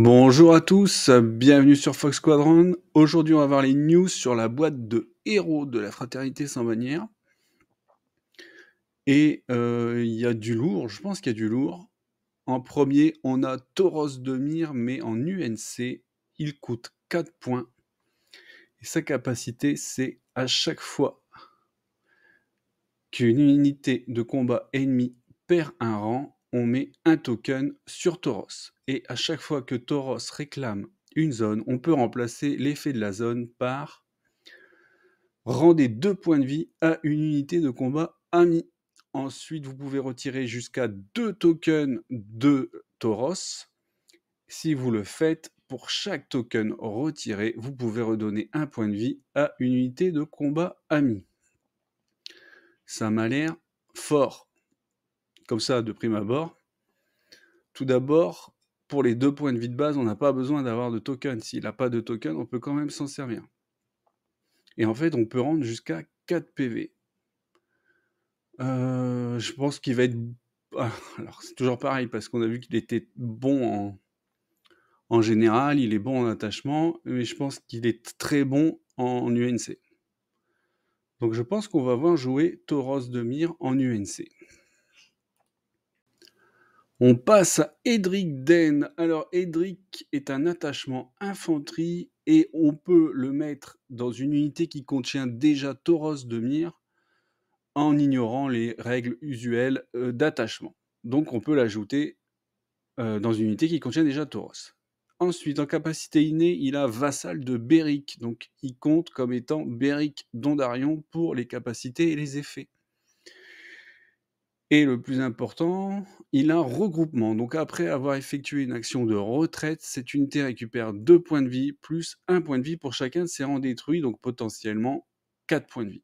Bonjour à tous, bienvenue sur Fox Squadron. Aujourd'hui, on va voir les news sur la boîte de héros de la fraternité sans bannière. Et il y a du lourd, je pense qu'il y a du lourd. En premier, on a Tauros de Mire, mais en UNC, il coûte 4 points. Et sa capacité, c'est à chaque fois qu'une unité de combat ennemi perd un rang, on met un token sur Tauros. Et à chaque fois que Tauros réclame une zone, on peut remplacer l'effet de la zone par rendez 2 points de vie à une unité de combat amie. Ensuite, vous pouvez retirer jusqu'à 2 tokens de Tauros. Si vous le faites, pour chaque token retiré, vous pouvez redonner un point de vie à une unité de combat amie. Ça m'a l'air fort, comme ça, de prime abord. Tout d'abord, pour les 2 points de vie de base, on n'a pas besoin d'avoir de token. S'il n'a pas de token, on peut quand même s'en servir. Et en fait, on peut rendre jusqu'à 4 PV. Je pense qu'il va être... alors, c'est toujours pareil, parce qu'on a vu qu'il était bon en général, il est bon en attachement, mais je pense qu'il est très bon en UNC. Donc je pense qu'on va voir jouer Tauros de Mire en UNC. On passe à Edric Den. Alors Edric est un attachement infanterie et on peut le mettre dans une unité qui contient déjà Tauros de Mire en ignorant les règles usuelles d'attachement. Donc on peut l'ajouter dans une unité qui contient déjà Tauros. Ensuite, en capacité innée, il a Vassal de Beric, donc il compte comme étant Beric Dondarion pour les capacités et les effets. Et le plus important, il a regroupement. Donc après avoir effectué une action de retraite, cette unité récupère 2 points de vie plus 1 point de vie pour chacun de ses rangs détruits, donc potentiellement 4 points de vie.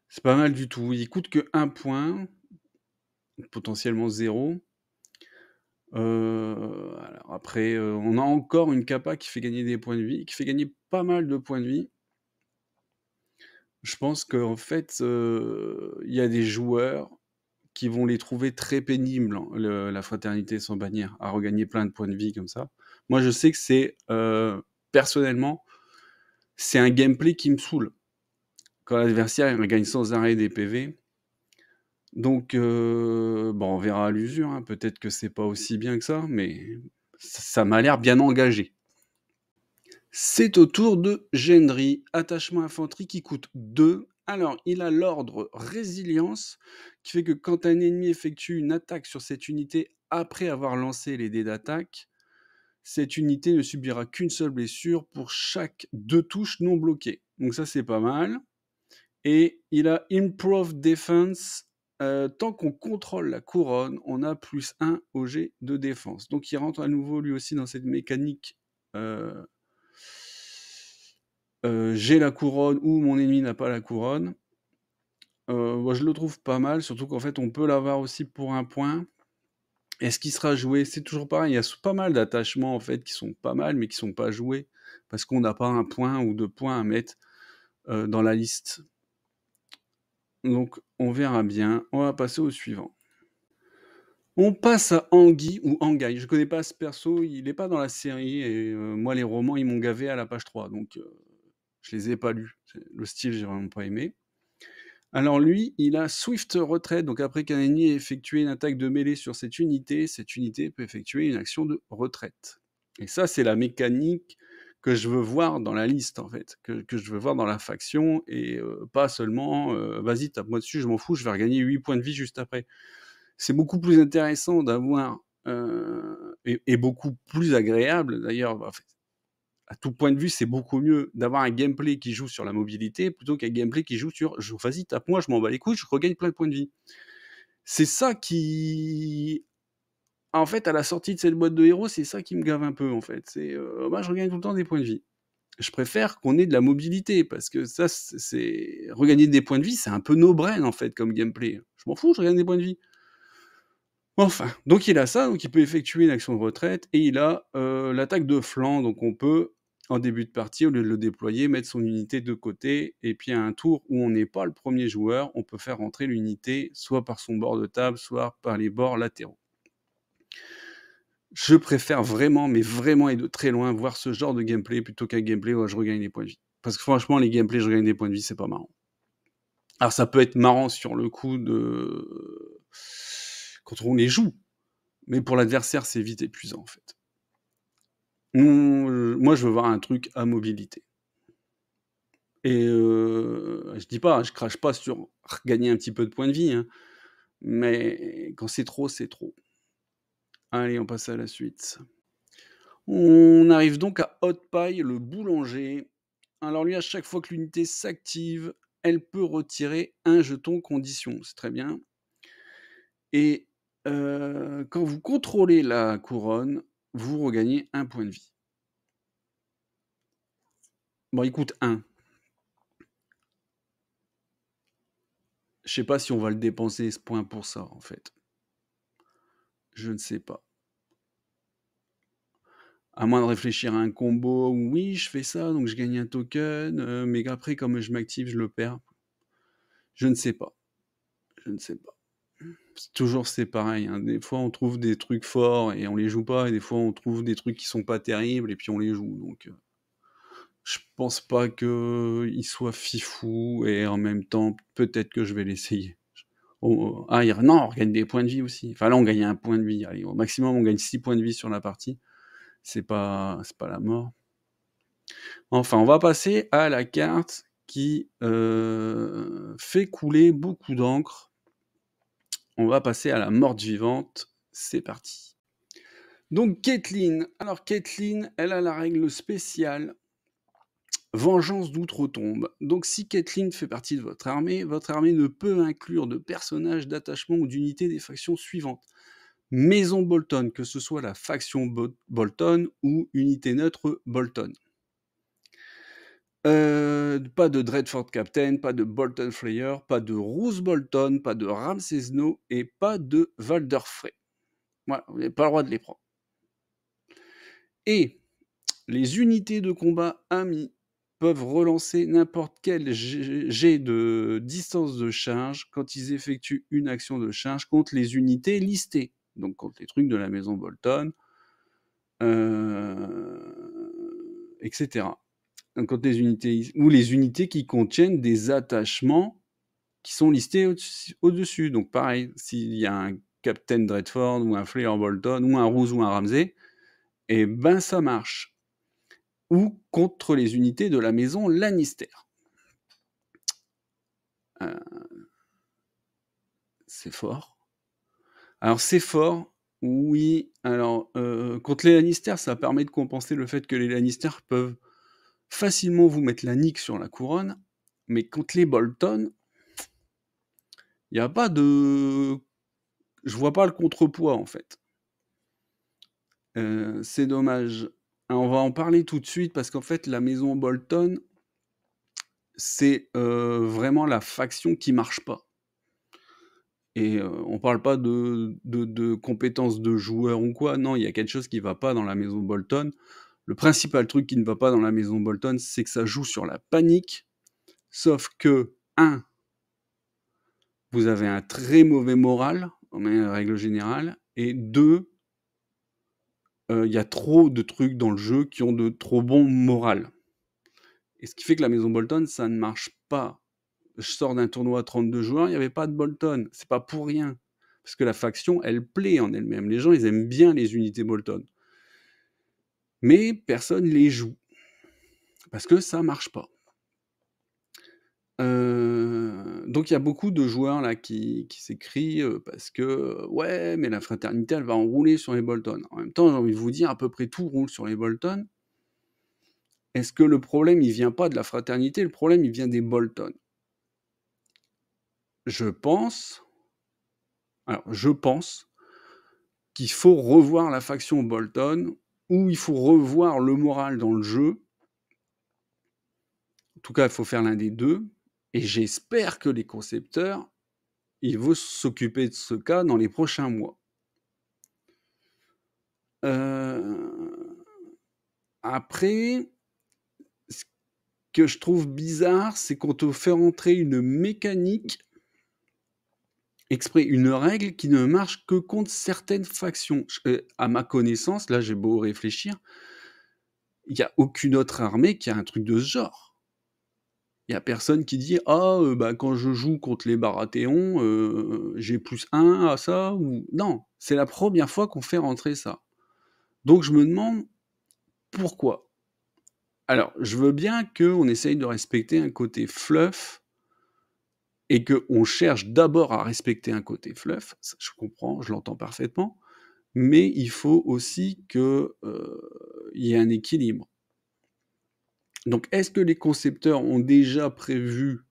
C'est pas mal du tout. Il coûte que 1 point, potentiellement 0. Alors après, on a encore une capa qui fait gagner des points de vie, qui fait gagner pas mal de points de vie. Je pense qu'en fait, il y a des joueurs qui vont les trouver très pénibles, la fraternité sans bannière, à regagner plein de points de vie comme ça. Moi, je sais que c'est, personnellement, c'est un gameplay qui me saoule. Quand l'adversaire il gagne sans arrêt des PV. Donc, bon, on verra à l'usure, hein, peut-être que c'est pas aussi bien que ça, mais ça m'a l'air bien engagé. C'est au tour de Gendry, attachement infanterie qui coûte 2. Alors, il a l'ordre résilience, qui fait que quand un ennemi effectue une attaque sur cette unité après avoir lancé les dés d'attaque, cette unité ne subira qu'une seule blessure pour chaque 2 touches non bloquées. Donc ça, c'est pas mal. Et il a Improved Defense. Tant qu'on contrôle la couronne, on a +1 au jet de défense. Donc il rentre à nouveau lui aussi dans cette mécanique j'ai la couronne ou mon ennemi n'a pas la couronne. Moi je le trouve pas mal, surtout qu'en fait on peut l'avoir aussi pour 1 point. Est-ce qu'il sera joué? C'est toujours pareil, il y a pas mal d'attachements en fait qui sont pas mal, mais qui sont pas joués, parce qu'on n'a pas 1 point ou 2 points à mettre dans la liste. Donc on verra bien, on va passer au suivant. On passe à Anguille ou Anguille, je connais pas ce perso, il est pas dans la série et moi les romans ils m'ont gavé à la page 3, donc je les ai pas lus. Le style j'ai vraiment pas aimé. Alors lui, il a Swift retraite, donc après qu'un ennemi ait effectué une attaque de mêlée sur cette unité peut effectuer une action de retraite. Et ça, c'est la mécanique que je veux voir dans la liste, en fait, que je veux voir dans la faction, et pas seulement vas-y, tape-moi dessus, je m'en fous, je vais regagner 8 points de vie juste après. C'est beaucoup plus intéressant d'avoir, et beaucoup plus agréable d'ailleurs, en fait, à tout point de vue, c'est beaucoup mieux d'avoir un gameplay qui joue sur la mobilité plutôt qu'un gameplay qui joue sur vas-y, tape-moi, je m'en bats les couilles, je regagne plein de points de vie. C'est ça qui. En fait, à la sortie de cette boîte de héros, c'est ça qui me gave un peu, en fait. C'est moi, je regagne tout le temps des points de vie. Je préfère qu'on ait de la mobilité parce que ça, c'est. Regagner des points de vie, c'est un peu no-brain, en fait, comme gameplay. Je m'en fous, je regagne des points de vie. Enfin, donc il a ça, donc il peut effectuer une action de retraite, et il a l'attaque de flanc, donc on peut, en début de partie, au lieu de le déployer, mettre son unité de côté, et puis à un tour où on n'est pas le premier joueur, on peut faire rentrer l'unité soit par son bord de table, soit par les bords latéraux. Je préfère vraiment, mais vraiment et de très loin, voir ce genre de gameplay plutôt qu'un gameplay où je regagne des points de vie. Parce que franchement, les gameplays, je regagne des points de vie, c'est pas marrant. Alors ça peut être marrant sur le coup de... quand on les joue, mais pour l'adversaire, c'est vite épuisant en fait. Moi, je veux voir un truc à mobilité. Et je dis pas, je crache pas sur gagner un petit peu de points de vie, hein, mais quand c'est trop, c'est trop. Allez, on passe à la suite. On arrive donc à Hot Pie, le boulanger. Alors lui, à chaque fois que l'unité s'active, elle peut retirer un jeton condition. C'est très bien. Et quand vous contrôlez la couronne, vous regagnez un point de vie. Bon, il coûte 1. Je sais pas si on va le dépenser ce point pour ça, en fait. Je ne sais pas. À moins de réfléchir à un combo où oui, je fais ça, donc je gagne un token, mais après, comme je m'active, je le perds. Je ne sais pas. Je ne sais pas. Toujours c'est pareil, hein. Des fois, on trouve des trucs forts et on les joue pas, et des fois, on trouve des trucs qui sont pas terribles et puis on les joue. Donc, je pense pas qu'il soit fifou et en même temps, peut-être que je vais l'essayer. Non, on gagne des points de vie aussi. Enfin là, on gagne un point de vie. Allez, au maximum, on gagne 6 points de vie sur la partie. C'est pas la mort. Enfin, on va passer à la carte qui fait couler beaucoup d'encre. On va passer à la morte vivante. C'est parti. Donc Caitlyn. Alors Caitlyn, elle a la règle spéciale Vengeance d'outre-tombe. Donc si Caitlyn fait partie de votre armée ne peut inclure de personnages, d'attachement ou d'unités des factions suivantes. Maison Bolton, que ce soit la faction Bolton ou unité neutre Bolton. Pas de Dreadfort Captain, pas de Bolton Slayer, pas de Roose Bolton, pas de Ramsay Snow et pas de Valder Frey. Voilà, vous n'avez pas le droit de les prendre. Et les unités de combat amis peuvent relancer n'importe quel jet de distance de charge quand ils effectuent une action de charge contre les unités listées. Donc contre les trucs de la maison Bolton, etc. Donc contre les unités, ou les unités qui contiennent des attachements qui sont listés au-dessus. Donc pareil, s'il y a un Captain Dreadfort, ou un Flair Bolton, ou un Roose, ou un Ramsay, et ben ça marche. Ou contre les unités de la maison Lannister. C'est fort. Alors c'est fort, oui. Alors contre les Lannister, ça permet de compenser le fait que les Lannister peuvent facilement vous mettre la nique sur la couronne, mais contre les Bolton, il n'y a pas de... Je vois pas le contrepoids en fait. C'est dommage. Alors, on va en parler tout de suite parce qu'en fait la maison Bolton, c'est vraiment la faction qui marche pas. Et on parle pas de compétences de joueurs ou quoi, non, il y a quelque chose qui va pas dans la maison Bolton. Le principal truc qui ne va pas dans la maison Bolton, c'est que ça joue sur la panique, sauf que, 1, vous avez un très mauvais moral, en règle générale, et 2, il y a trop de trucs dans le jeu qui ont de trop bon moral. Et ce qui fait que la maison Bolton, ça ne marche pas. Je sors d'un tournoi à 32 joueurs, il n'y avait pas de Bolton. C'est pas pour rien. Parce que la faction, elle plaît en elle-même. Les gens, ils aiment bien les unités Bolton. Mais personne les joue. Parce que ça marche pas. Donc il y a beaucoup de joueurs là qui s'écrient parce que ouais, mais la fraternité, elle va enrouler sur les Bolton. En même temps, j'ai envie de vous dire, à peu près tout roule sur les Bolton. Est-ce que le problème, il vient pas de la fraternité? Le problème, il vient des Bolton. Je pense qu'il faut revoir la faction Bolton, ou il faut revoir le moral dans le jeu. En tout cas, il faut faire l'un des deux. Et j'espère que les concepteurs, ils vont s'occuper de ce cas dans les prochains mois. Après, ce que je trouve bizarre, c'est qu'on te fait rentrer une mécanique exprès une règle qui ne marche que contre certaines factions. À ma connaissance, là j'ai beau réfléchir, il y a aucune autre armée qui a un truc de ce genre. Il y a personne qui dit: «Ah, bah, quand je joue contre les Baratheons, j'ai +1 à ça» ou non, c'est la première fois qu'on fait rentrer ça. Donc je me demande pourquoi? Alors, je veux bien qu'on essaye de respecter un côté fluff et qu'on cherche d'abord à respecter un côté fluff, ça je comprends, je l'entends parfaitement, mais il faut aussi que, il y ait un équilibre. Donc est-ce que les concepteurs ont déjà prévu,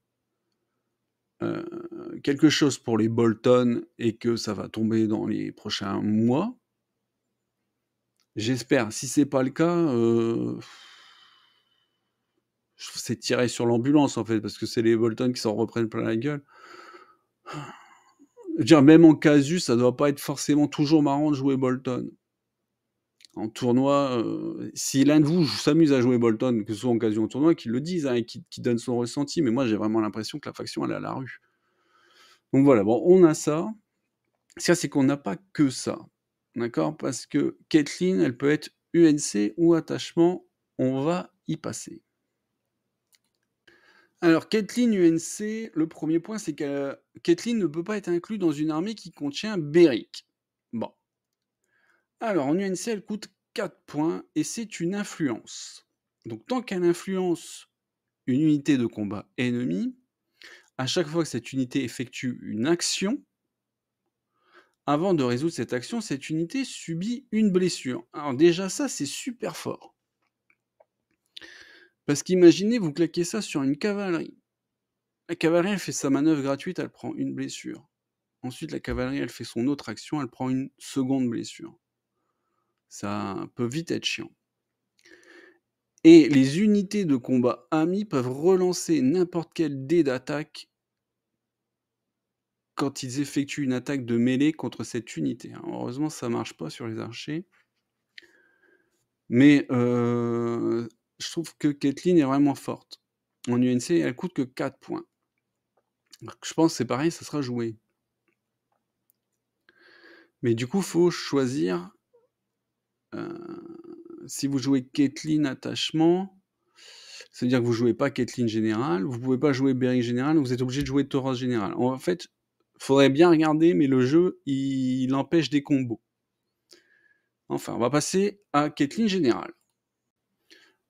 quelque chose pour les Bolton et que ça va tomber dans les prochains mois? J'espère. Si c'est pas le cas, c'est tirer sur l'ambulance, en fait, parce que c'est les Bolton qui s'en reprennent plein la gueule. Je veux dire, même en casu, ça doit pas être forcément toujours marrant de jouer Bolton. En tournoi, si l'un de vous s'amuse à jouer Bolton, que ce soit en casu ou en tournoi, qu'il le dise, hein, et qu'il donne son ressenti, mais moi j'ai vraiment l'impression que la faction elle est à la rue. Donc voilà, bon, on a ça. Ça, c'est qu'on n'a pas que ça, d'accord? Parce que Caitlyn, elle peut être UNC ou attachement, on va y passer. Alors Caitlyn UNC, le premier point, c'est que Caitlyn ne peut pas être inclus dans une armée qui contient Beric. Bon. Alors en UNC, elle coûte 4 points et c'est une influence. Donc tant qu'elle influence une unité de combat ennemie, à chaque fois que cette unité effectue une action, avant de résoudre cette action, cette unité subit une blessure. Alors déjà ça, c'est super fort. Parce qu'imaginez, vous claquez ça sur une cavalerie. La cavalerie, elle fait sa manœuvre gratuite, elle prend une blessure. Ensuite, la cavalerie, elle fait son autre action, elle prend une seconde blessure. Ça peut vite être chiant. Et les unités de combat amis peuvent relancer n'importe quel dé d'attaque quand ils effectuent une attaque de mêlée contre cette unité. Alors, heureusement, ça marche pas sur les archers. Mais je trouve que Caitlyn est vraiment forte. En UNC, elle coûte que 4 points. Donc, je pense que c'est pareil, ça sera joué. Mais du coup, faut choisir. Si vous jouez Caitlyn attachement, ça veut dire que vous jouez pas Caitlyn général, vous pouvez pas jouer Beric général, vous êtes obligé de jouer Tauros général. En fait, faudrait bien regarder, mais le jeu, il empêche des combos. Enfin, on va passer à Caitlyn général.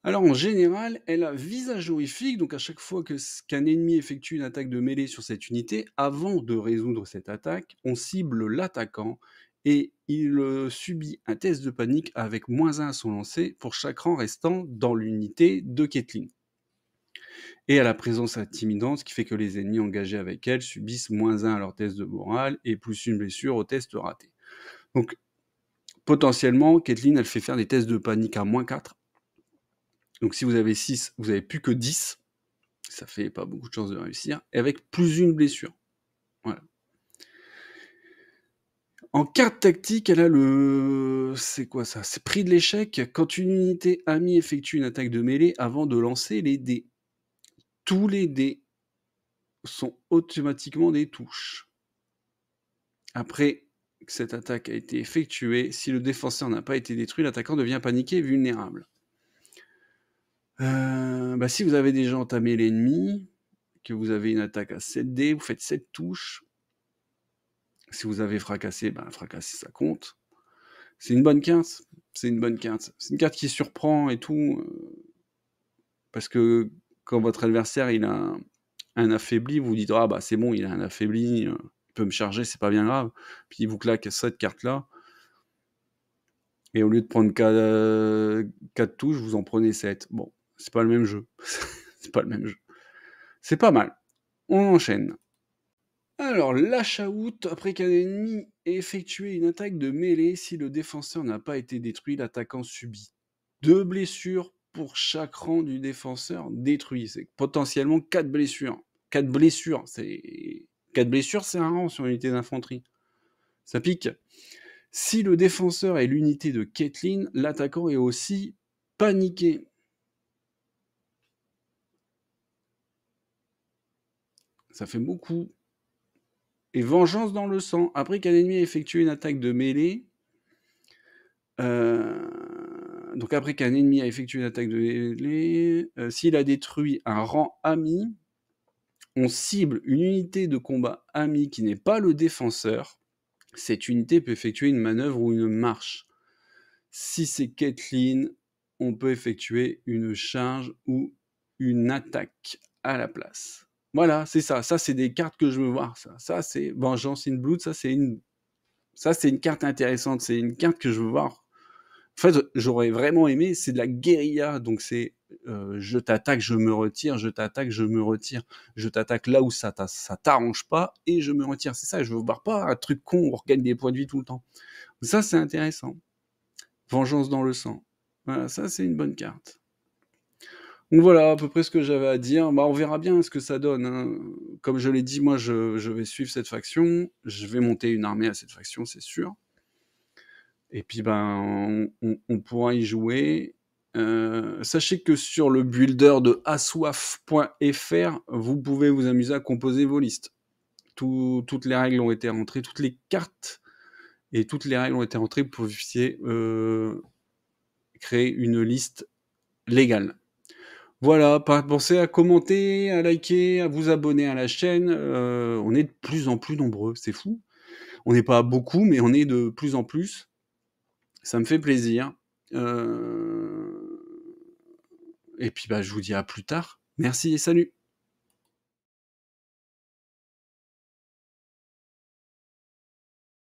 Alors en général, elle a visage horrifique, donc à chaque fois qu'un ennemi effectue une attaque de mêlée sur cette unité, avant de résoudre cette attaque, on cible l'attaquant et il subit un test de panique avec -1 à son lancer pour chaque rang restant dans l'unité de Caitlyn. Et à la présence intimidante, ce qui fait que les ennemis engagés avec elle subissent -1 à leur test de morale et +1 blessure au test raté. Donc potentiellement, Caitlyn, elle fait faire des tests de panique à -4. Donc si vous avez 6, vous n'avez plus que 10. Ça fait pas beaucoup de chances de réussir. Et avec +1 blessure. Voilà. En carte tactique, elle a le... C'est quoi ça? C'est prix de l'échec. Quand une unité amie effectue une attaque de mêlée avant de lancer les dés. Tous les dés sont automatiquement des touches. Après que cette attaque a été effectuée, si le défenseur n'a pas été détruit, l'attaquant devient paniqué et vulnérable. Si vous avez déjà entamé l'ennemi, que vous avez une attaque à 7 dés, vous faites 7 touches. Si vous avez fracassé, fracasser ça compte. C'est une bonne carte. C'est une bonne carte. C'est une carte qui surprend et tout. Parce que quand votre adversaire il a un affaibli, vous dites ah bah c'est bon, il a un affaibli, il peut me charger, c'est pas bien grave. Puis il vous claque cette carte-là. Et au lieu de prendre 4 touches, vous en prenez 7. Bon, c'est pas le même jeu. C'est pas le même jeu. C'est pas mal. On enchaîne. Alors, l'achat-out, après qu'un ennemi ait effectué une attaque de mêlée, si le défenseur n'a pas été détruit, l'attaquant subit 2 blessures pour chaque rang du défenseur détruit. C'est potentiellement 4 blessures. 4 blessures, c'est 4 blessures, c'est un rang sur une unité d'infanterie. Ça pique. Si le défenseur est l'unité de Caitlyn, l'attaquant est aussi paniqué. Ça fait beaucoup. et vengeance dans le sang. Après qu'un ennemi ait effectué une attaque de mêlée, donc après qu'un ennemi a effectué une attaque de mêlée, s'il a détruit un rang ami, on cible une unité de combat ami qui n'est pas le défenseur. Cette unité peut effectuer une manœuvre ou une marche. Si c'est Caitlyn, on peut effectuer une charge ou une attaque à la place. Voilà, c'est ça. Ça, c'est des cartes que je veux voir. Ça c'est Vengeance in Blood. Ça, c'est une carte intéressante. C'est une carte que je veux voir. En fait, j'aurais vraiment aimé. C'est de la guérilla. Donc, c'est je t'attaque, je me retire. Je t'attaque, je me retire. Je t'attaque là où ça t'arrange pas et je me retire. C'est ça. Je veux voir pas un truc con où on regagne des points de vie tout le temps. Ça, c'est intéressant. Vengeance dans le sang. Voilà, ça c'est une bonne carte. Donc voilà à peu près ce que j'avais à dire. Bah, on verra bien ce que ça donne, hein. Comme je l'ai dit, moi je vais suivre cette faction. Je vais monter une armée à cette faction, c'est sûr. Et puis ben, on pourra y jouer. Sachez que sur le builder de assoif.fr, vous pouvez vous amuser à composer vos listes. Toutes les règles ont été rentrées, toutes les cartes et toutes les règles ont été rentrées pour que vous puissiez créer une liste légale. Voilà, pensez à commenter, à liker, à vous abonner à la chaîne. On est de plus en plus nombreux, c'est fou. On n'est pas beaucoup, mais on est de plus en plus. Ça me fait plaisir. Et puis bah, je vous dis à plus tard. Merci et salut.